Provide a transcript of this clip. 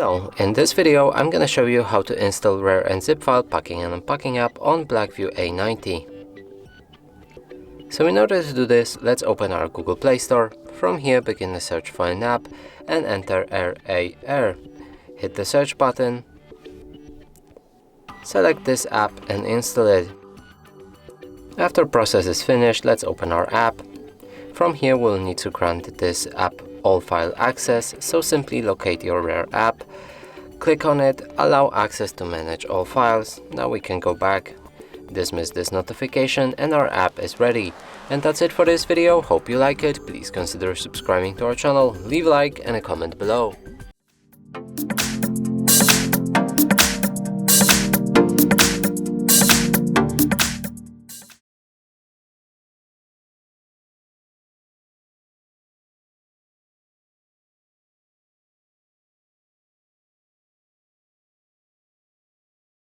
Hello, in this video I'm gonna show you how to install rare and zip file packing and unpacking app on Blackview A90. So in order to do this, let's open our Google Play Store. From here begin the search for an app and enter RAR. Hit the search button, select this app and install it. After process is finished, let's open our app. From here we'll need to grant this app all file access, so simply locate your rare app, click on it, allow access to manage all files. Now we can go back, dismiss this notification, and our app is ready. And that's it for this video. Hope you like it. Please consider subscribing to our channel, leave a like and a comment below.